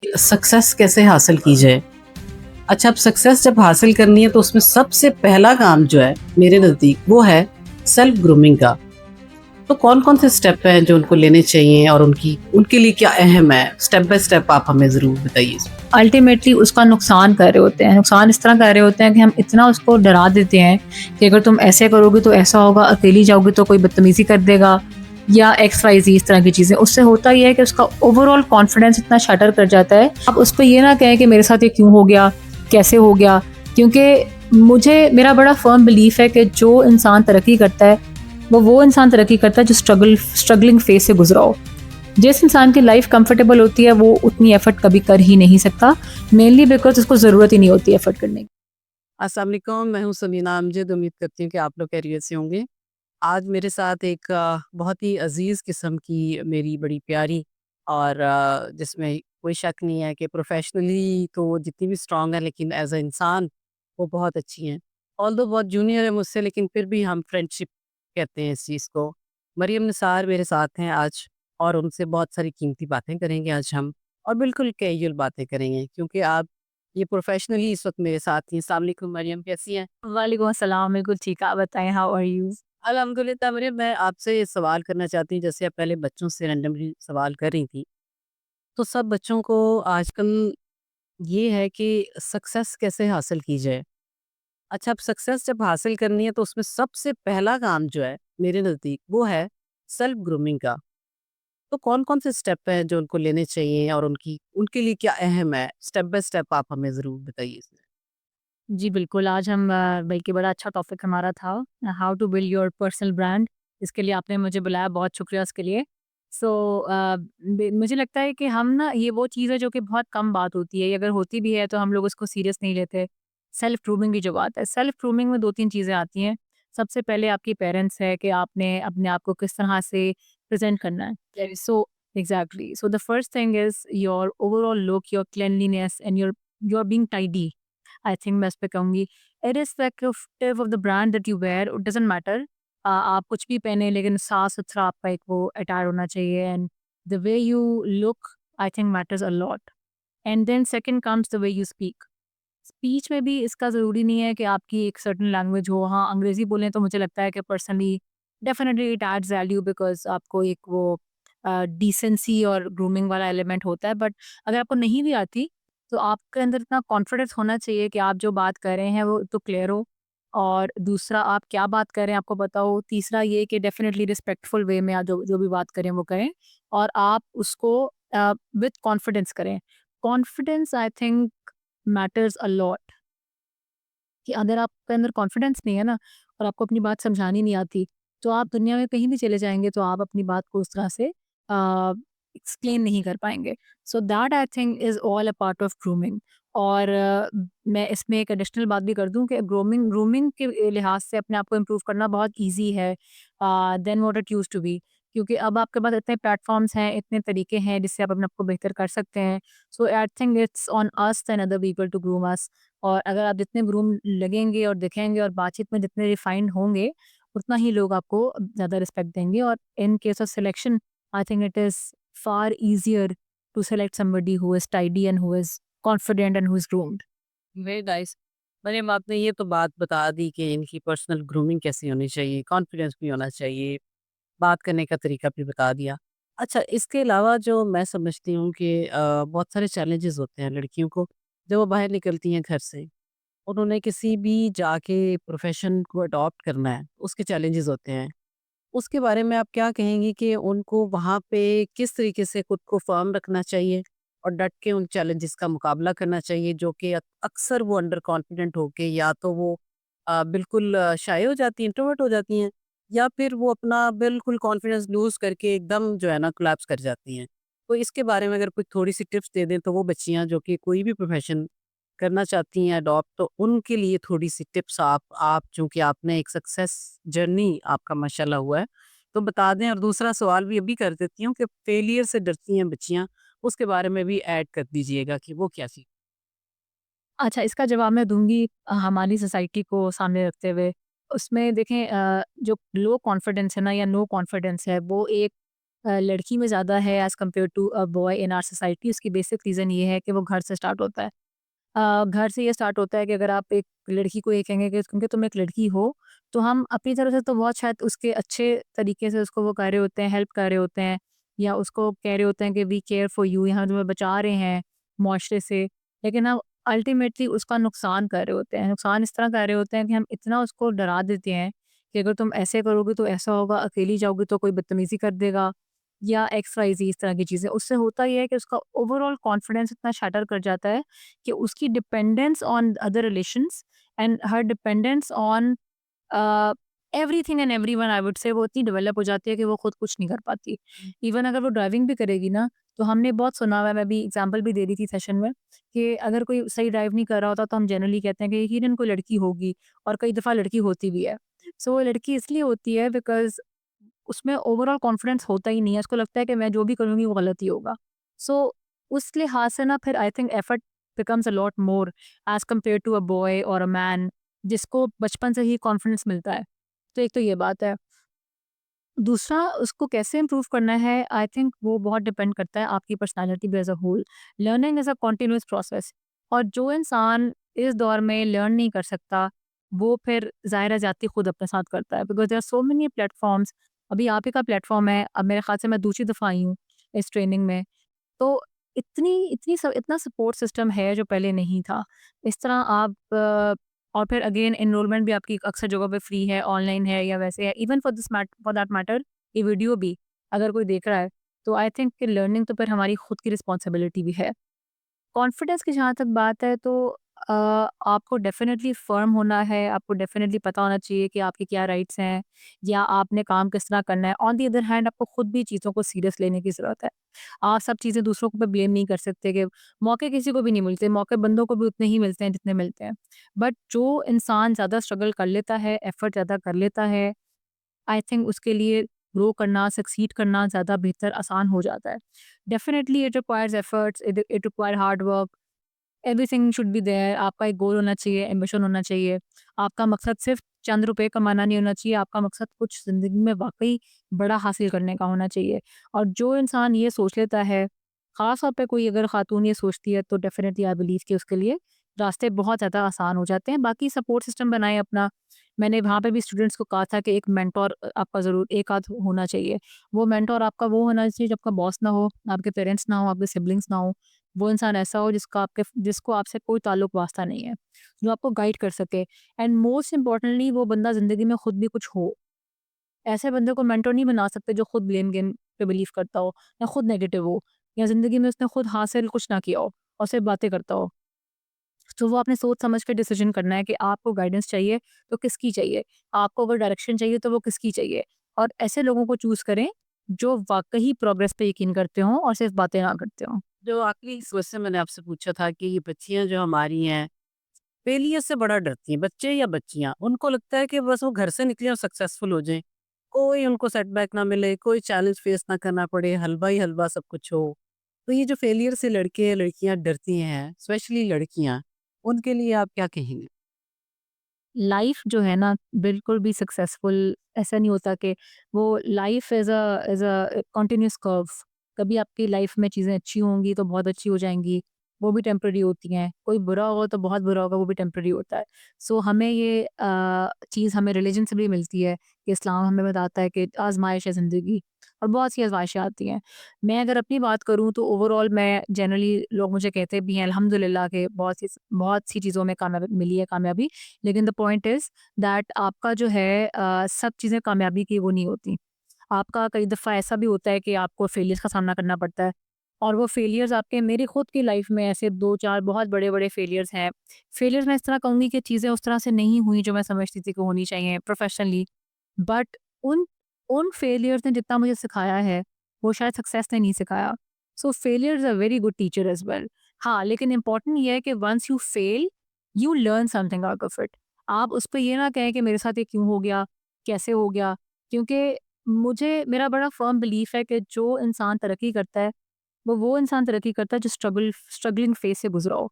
Success कैसे हासिल की जाए? अच्छा, अब सक्सेस जब हासिल करनी है तो उसमें सबसे पहला काम जो है मेरे नज़दीक वो है सेल्फ ग्रूमिंग का। तो कौन-कौन से स्टेप हैं जो उनको लेने चाहिए और उनकी उनके लिए क्या अहम है? स्टेप बाय स्टेप आप हमें ज़रूर बताइए इसमें। अल्टीमेटली उसका नुकसान कर रहे होते हैं। नुकसान इस तरह कर रहे होते हैं कि हम इतना उसको डरा देते हैं कि अगर तुम ऐसे करोगे तो ऐसा होगा, अकेली जाओगी तो कोई बदतमीज़ी कर देगा या एक्स वाई ज़ेड इस तरह की चीज़ें। उससे होता ये है कि उसका ओवरऑल कॉन्फिडेंस इतना शटर कर जाता है। आप उसको ये ना कहें कि मेरे साथ ये क्यों हो गया, कैसे हो गया? क्योंकि मेरा बड़ा फ़र्म बिलीफ है कि जो इंसान तरक्की करता है, वो इंसान तरक्की करता है जो स्ट्रगलिंग फ़ेज़ से गुज़रा हो। जिस इंसान की लाइफ कंफर्टेबल होती है वो उतनी एफर्ट कभी कर ही नहीं सकता, मेनली बिकॉज़ उसको ज़रूरत ही नहीं होती एफर्ट करने की। अस्सलाम वालेकुम, मैं हूँ समीना अमजद। उम्मीद करती हूँ कि आप लोग खैरियत से होंगे। आज मेरे साथ एक बहुत ही अज़ीज़ किस्म की मेरी बड़ी प्यारी और जिसमें कोई शक नहीं है कि प्रोफ़ेशनली तो जितनी भी स्ट्रॉन्ग है लेकिन एज़ अ इंसान वो बहुत अच्छी हैं। ऑल्दो बहुत जूनियर है मुझसे लेकिन फिर भी हम फ्रेंडशिप कहते हैं इस चीज़ को। मरियम निसार मेरे साथ हैं आज और उनसे बहुत सारी कीमती बातें करेंगे आज हम और बिल्कुल कैजुअल बातें करेंगे क्योंकि आप ये प्रोफ़ेशनली इस वक़्त मेरे साथ ही। अस्सलाम वालेकुम मरियम, कैसी हैं? वालेकुम अस्सलाम, बिल्कुल ठीक, आप बताएँ हाउ आर यू? अल्हम्दुलिल्लाह मरियम, मैं आपसे ये सवाल करना चाहती हूँ जैसे आप पहले बच्चों से रैंडमली सवाल कर रही थी। तो सब बच्चों को आजकल ये है कि सक्सेस कैसे हासिल की जाए? अच्छा, अब सक्सेस जब हासिल करनी है तो उसमें सबसे पहला काम जो है मेरे नज़दीक वो है सेल्फ ग्रूमिंग का। तो कौन-कौन से स्टेप हैं जो उनको लेने चाहिए और उनकी उनके लिए क्या अहम है? स्टेप बाय स्टेप आप हमें ज़रूर बताइए इसमें। जी, बिल्कुल, आज हम बल्कि बड़ा अच्छा टॉपिक हमारा था, how to build your personal brand. इसके लिए आपने मुझे बुलाया, बहुत शुक्रिया उसके लिए। सो मुझे लगता है कि हम ना ये वो चीज़ है जो कि बहुत कम बात होती है, अगर होती भी है तो हम लोग उसको सीरियस नहीं लेते। सेल्फ ग्रूमिंग की जो बात है, सेल्फ ग्रूमिंग में 2-3 चीज़ें आती हैं। सबसे पहले आपकी पेरेंट्स है कि आपने अपने आप को किस तरह से प्रेज़ेंट करना है। So exactly, so the first thing is your overall look, your cleanliness and your being tidy. I think मैं इस पे कहूँगी, irrespective of the brand that you wear, it doesn't matter. आप कुछ भी पहने लेकिन साफ-सुथरा आपका एक वो अटायर होना चाहिए and the way you look I think matters a lot. And then second comes the way you speak. Speech में भी इसका ज़रूरी नहीं है कि आपकी एक सर्टेन लैंग्वेज हो। हाँ, अंग्रेज़ी बोलें तो मुझे लगता है कि personally definitely it adds value because आपको एक वो डिसेंसी और ग्रूमिंग वाला एलिमेंट होता है। बट अगर आपको नहीं भी आती, तो आपके अंदर इतना कॉन्फिडेंस होना चाहिए कि आप जो बात कर रहे हैं वो तो क्लियर हो और दूसरा आप क्या बात कर रहे हैं आपको पता हो। तीसरा ये कि डेफिनिटली रिस्पेक्टफुल वे में आप जो जो भी बात करें वो करें और आप उसको विद कॉन्फिडेंस करें। Confidence I think matters a lot. कि अगर आपके अंदर कॉन्फिडेंस नहीं है ना और आपको अपनी बात समझानी नहीं आती, तो आप दुनिया में कहीं भी चले जाएँगे तो आप अपनी बात को उस तरह से एक्सप्लेन नहीं कर पाएँगे। So that I think is all a part of grooming. और मैं इसमें एक एडिशनल बात भी कर दूँ कि ग्रूमिंग ग्रूमिंग के लिहाज से अपने आप को इम्प्रूव करना बहुत ईज़ी है then what it used to be. क्योंकि अब आपके पास इतने प्लेटफ़ॉर्म्स हैं, इतने तरीके हैं जिससे आप अपने आप को बेहतर कर सकते हैं। So I think it's on us and other people to groom us. और अगर आप जितने ग्रूम लगेंगे और दिखेंगे और बातचीत में जितने रिफाइंड होंगे, उतना ही लोग आपको ज़्यादा रिस्पेक्ट देंगे। और in case of selection, I think it is far easier to select somebody who is tidy and who is confident and who is groomed. Very nice. Mariam, आपने ये तो बात बता दी कि इनकी पर्सनल ग्रूमिंग कैसी होनी चाहिए, कॉन्फिडेंस भी होना चाहिए, बात करने का तरीका भी बता दिया। अच्छा, इसके अलावा जो मैं समझती हूँ कि बहुत सारे चैलेंजेज़ होते हैं लड़कियों को, जब वो बाहर निकलती हैं घर से। उन्होंने किसी भी जाके प्रोफ़ेशन को अडॉप्ट करना है, उसके चैलेंजेज़ होते हैं। उसके बारे में आप क्या कहेंगी कि उनको वहाँ पे किस तरीके से खुद को फ़र्म रखना चाहिए और डट के उन चैलेंजेस का मुकाबला करना चाहिए जो कि अक्सर वो अंडर कॉन्फिडेंट होके या तो वो बिल्कुल शाय हो जाती हैं, इंट्रोवर्ट हो जाती हैं या फिर वो अपना बिल्कुल कॉन्फिडेंस लूज़ करके एकदम जो है ना कोलैप्स कर जाती हैं। तो इसके बारे में अगर कोई थोड़ी-सी टिप्स दे दें तो वो बच्चियाँ जो कि कोई भी प्रोफ़ेशन करना चाहती हैं अडॉप्ट, तो उनके लिए थोड़ी-सी टिप्स आप चूँकि आपने एक सक्सेस जर्नी आपका माशाल्लाह हुआ है, तो बता दें। और दूसरा सवाल भी अभी कर देती हूँ कि फेलियर से डरती हैं बच्चियाँ, उसके बारे में भी ऐड कर दीजिएगा कि वो क्या सी। अच्छा, इसका जवाब मैं दूँगी हमारी सोसाइटी को सामने रखते हुए। उसमें देखें जो लो कॉन्फिडेंस है ना या नो कॉन्फिडेंस है, वो एक लड़की में ज़्यादा है as compare to a boy in our society. उसकी बेसिक रीज़न ये है कि वो घर से स्टार्ट होता है। घर से ये स्टार्ट होता है कि अगर आप एक लड़की को ये कहेंगे कि क्योंकि तुम एक लड़की हो, तो हम अपनी तरफ से तो बहुत शायद उसके अच्छे तरीके से उसको वो कर रहे होते हैं, हेल्प कर रहे होते हैं, या उसको कह रहे होते हैं कि वी केयर फॉर यू, यहाँ तुम्हें बचा रहे हैं मुआशरे से। लेकिन हम अल्टीमेटली उसका नुकसान कर रहे होते हैं। नुकसान इस तरह कर रहे होते हैं कि हम इतना उसको डरा देते हैं कि अगर तुम ऐसे करोगे तो ऐसा होगा, अकेली जाओगी तो कोई बदतमीज़ी कर देगा, या एक्स वाई ज़ेड इस तरह की चीज़ें। उससे होता ये है कि उसका ओवरऑल कॉन्फिडेंस इतना शैटर कर जाता है कि उसकी dependence on other relations and her dependence on everything and everyone, I would say, वो इतनी डेवलप हो जाती है कि वो खुद कुछ नहीं कर पाती। इवन अगर वो ड्राइविंग भी करेगी ना, तो हमने बहुत सुना हुआ है, मैं भी एग्जांपल भी दे रही थी सेशन में, कि अगर कोई सही ड्राइव नहीं कर रहा होता तो हम जनरली कहते हैं कि यकीनन कोई लड़की होगी, और कई दफ़ा लड़की होती भी है। सो वो लड़की इसलिए होती है बिकॉज़ उसमें ओवरऑल कॉन्फिडेंस होता ही नहीं है, उसको लगता है कि मैं जो भी करूँगी वो गलत ही होगा। सो उस लिहाज से ना फिर I think effort becomes a lot more as compare to a boy और अ मैन, जिसको बचपन से ही कॉन्फिडेंस मिलता है। तो एक तो ये बात है। दूसरा, उसको कैसे इम्प्रूव करना है, आई थिंक वो बहुत डिपेंड करता है आपकी पर्सनैलिटी पे as a whole. Learning is a continuous process, और जो इंसान इस दौर में लर्न नहीं कर सकता, वो फिर ज़ाहिर-ए ज़ाती खुद अपने साथ करता है, because there are so many platforms. अभी आप ही का प्लेटफ़ॉर्म है, अब मेरे ख़्याल से मैं दूसरी दफ़ा आई हूँ इस ट्रेनिंग में। तो इतनी इतनी स इतना सपोर्ट सिस्टम है जो पहले नहीं था। इस तरह आप और फिर अगेन एनरोलमेंट भी आपकी अक्सर जगहों पे फ्री है, ऑनलाइन है या वैसे है। इवन फॉर दैट मैटर ये वीडियो भी अगर कोई देख रहा है, तो आई थिंक कि लर्निंग तो फिर हमारी खुद की रिस्पॉन्सिबिलिटी भी है। कॉन्फिडेंस की जहाँ तक बात है, तो अ, आपको डेफ़िनेटली फ़र्म होना है, आपको डेफ़िनेटली पता होना चाहिए कि आपके क्या राइट्स हैं, या आपने काम किस तरह करना है। ऑन द अदर हैंड आपको खुद भी चीज़ों को सीरियस लेने की ज़रूरत है। आप सब चीज़ें दूसरों पे ब्लेम नहीं कर सकते कि मौके किसी को भी नहीं मिलते, मौके बंदों को भी उतने ही मिलते हैं जितने मिलते हैं। बट जो इंसान ज़्यादा स्ट्रगल कर लेता है, एफ़र्ट ज़्यादा कर लेता है, आई थिंक उसके लिए ग्रो करना, सक्सीड करना ज़्यादा बेहतर आसान हो जाता है। Definitely it requires efforts, it require hard work, everything should be there. आपका एक गोल होना चाहिए, एम्बिशन होना चाहिए। आपका मकसद सिर्फ़ चंद रुपए कमाना नहीं होना चाहिए, आपका मकसद कुछ ज़िंदगी में वाक़ई बड़ा हासिल करने का होना चाहिए। और जो इंसान ये सोच लेता है, ख़ास तौर पे कोई अगर ख़ातून ये सोचती है, तो डेफ़िनिटली आई बिलीव कि उसके लिए रास्ते बहुत ज़्यादा आसान हो जाते हैं। बाकी सपोर्ट सिस्टम बनाएँ अपना। मैंने वहाँ पे भी स्टूडेंट्स को कहा था कि एक मेंटर आपका ज़रूर एक आध होना चाहिए। वो मेंटर आपका वो होना चाहिए जो आपका बॉस ना हो, आपके पेरेंट्स ना हो, आपके सिबलिंग्स ना हो। वो इंसान ऐसा हो जिसको आपसे कोई ताल्लुक वास्ता नहीं है, जो आपको गाइड कर सके, एंड मोस्ट इम्पोर्टेंटली वो बंदा ज़िंदगी में खुद भी कुछ हो। ऐसे बंदे को मेंटर नहीं बना सकते जो खुद ब्लेम गेम पे बिलीव करता हो, या खुद नेगेटिव हो, या ज़िंदगी में उसने खुद हासिल कुछ ना किया हो और सिर्फ बातें करता हो। तो वो आपने सोच समझ के डिसीजन करना है कि आपको गाइडेंस चाहिए तो किसकी चाहिए, आपको अगर डायरेक्शन चाहिए तो वो किसकी चाहिए, और ऐसे लोगों को चूज़ करें जो वाक़ई प्रोग्रेस पे यकीन करते हों और सिर्फ बातें ना करते हों। जो आखिरी क्वेश्चन मैंने आपसे पूछा था कि ये बच्चियाँ जो हमारी हैं, फेलियर से बड़ा डरती हैं, बच्चे या बच्चियाँ। उनको लगता है कि बस वो घर से निकले और सक्सेसफुल हो जाएँ। कोई उनको सेटबैक ना मिले, कोई चैलेंज फेस ना करना पड़े, हलवा ही हलवा सब कुछ हो। तो ये जो फेलियर से लड़के या लड़कियाँ डरती हैं, स्पेशली लड़कियाँ, उनके लिए आप क्या कहेंगे? लाइफ जो है ना, बिल्कुल भी सक्सेसफुल ऐसा नहीं होता कि वो life as a continuous curve. कभी आपकी लाइफ में चीज़ें अच्छी होंगी तो बहुत अच्छी हो जाएँगी, वो भी टेम्परेरी होती हैं। कोई बुरा होगा तो बहुत बुरा होगा, वो भी टेम्परेरी होता है। सो हमें ये चीज़ हमें रिलीजन से भी मिलती है कि इस्लाम हमें बताता है कि आज़माइश है ज़िंदगी, और बहुत सी आज़माइशें आती हैं। मैं अगर अपनी बात करूँ तो ओवरऑल मैं जनरली, लोग मुझे कहते भी हैं अल्हम्दुलिल्लाह कि बहुत सी चीज़ों में कामयाबी मिली है, कामयाबी। लेकिन द पॉइंट इज़ दैट आपका जो है सब चीज़ें कामयाबी की वो नहीं होती। आपका कई दफ़ा ऐसा भी होता है कि आपको फेलियर्स का सामना करना पड़ता है, और वो फेलियर्स आपके, मेरी खुद की लाइफ में ऐसे 2-4 बहुत बड़े-बड़े फेलियर्स हैं। फेलियर्स मैं इस तरह कहूँगी कि चीज़ें उस तरह से नहीं हुई जो मैं समझती थी कि होनी चाहिए प्रोफेशनली, बट उन उन फेलियर्स ने जितना मुझे सिखाया है, वो शायद सक्सेस ने नहीं सिखाया। सो failure is a very good teacher as well. हाँ, लेकिन इम्पोर्टेंट ये है कि once you fail, you learn something out of it. आप उस पे ये ना कहें कि मेरे साथ ये क्यों हो गया? कैसे हो गया? क्योंकि मेरा बड़ा फ़र्म बिलीफ है कि जो इंसान तरक्की करता है, वो इंसान तरक्की करता है जो स्ट्रगलिंग फ़ेज़ से गुज़रा हो।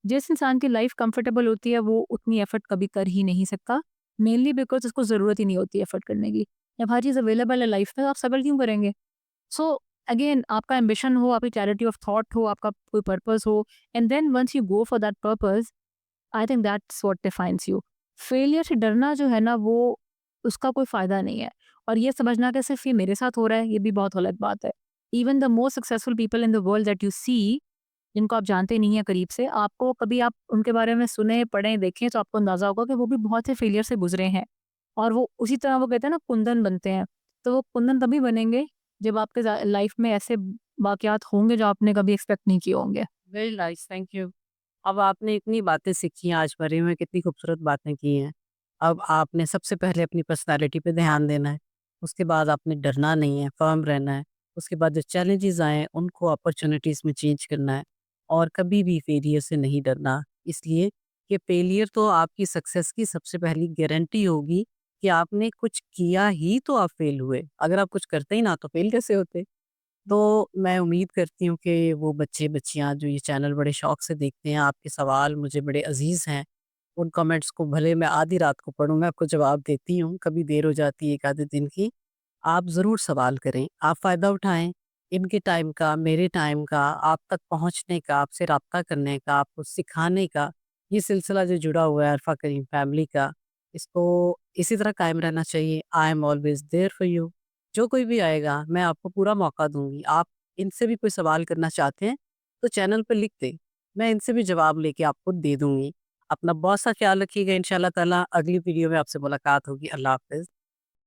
जिस इंसान की लाइफ़ कंफर्टेबल होती है, वो उतनी एफ़र्ट कभी कर ही नहीं सकता, मेनली बिकॉज़ उसको ज़रूरत ही नहीं होती एफ़र्ट करने की। जब हर चीज़ अवेलेबल है लाइफ़ में, तो आप स्ट्रगल क्यों करेंगे? सो अगेन आपका एम्बिशन हो, आपकी क्लैरिटी ऑफ थॉट हो, आपका कोई पर्पस हो, and then once you go for that purpose, I think that's what defines you. Failure से डरना जो है ना, वो उसका कोई फ़ायदा नहीं है। और ये समझना कि सिर्फ़ ये मेरे साथ हो रहा है, ये भी बहुत गलत बात है। Even the most successful people in the world that you see, जिनको आप जानते नहीं हैं करीब से, आपको कभी आप उनके बारे में सुने, पढ़ें, देखें तो आपको अंदाज़ा होगा कि वो भी बहुत से फेलियर से गुज़रे हैं। और वो उसी तरह वो कहते हैं ना कुंदन बनते हैं, तो वो कुंदन तभी बनेंगे जब आपके लाइफ में ऐसे वाक़यात होंगे जो आपने कभी एक्सपेक्ट नहीं किए होंगे। Very nice, thank you. अब आपने इतनी बातें सीखी हैं आज बारे में, कितनी खूबसूरत बातें की हैं। अब आपने सबसे पहले अपनी पर्सनैलिटी पे ध्यान देना है, उसके बाद आपने डरना नहीं है, फ़र्म रहना है, उसके बाद जो चैलेंजेज़ आएँ उनको अपॉर्च्युनिटीज़ में चेंज करना है और कभी भी फेलियर से नहीं डरना। इसलिए कि फेलियर तो आपकी सक्सेस की सबसे पहली गारंटी होगी कि आपने कुछ किया ही तो आप फेल हुए। अगर आप कुछ करते ही ना तो फेल कैसे होते? तो मैं उम्मीद करती हूँ कि वो बच्चे-बच्चियाँ जो ये चैनल बड़े शौक से देखते हैं, आपके सवाल मुझे बड़े अज़ीज़ हैं। उन कमेंट्स को भले मैं आधी रात को पढूँ, मैं आपको जवाब देती हूँ, कभी देर हो जाती है 1 आधे दिन की। आप ज़रूर सवाल करें, आप फ़ायदा उठाएँ, इनके टाइम का, मेरे टाइम का, आप तक पहुँचने का, आपसे राब्ता करने का, आपको सिखाने का, ये सिलसिला जो जुड़ा हुआ है अल्फ़ा करीम फैमिली का, इसको इसी तरह कायम रहना चाहिए। I am always there for you. जो कोई भी आएगा, मैं आपको पूरा मौका दूँगी। आप इनसे भी कोई सवाल करना चाहते हैं, तो चैनल पे लिख दें, मैं इनसे भी जवाब लेके आपको दे दूँगी। अपना बहुत सा ख्याल रखिएगा इंशाअल्लाह ताला, अगली वीडियो में आपसे मुलाकात होगी। अल्लाह हाफ़िज़।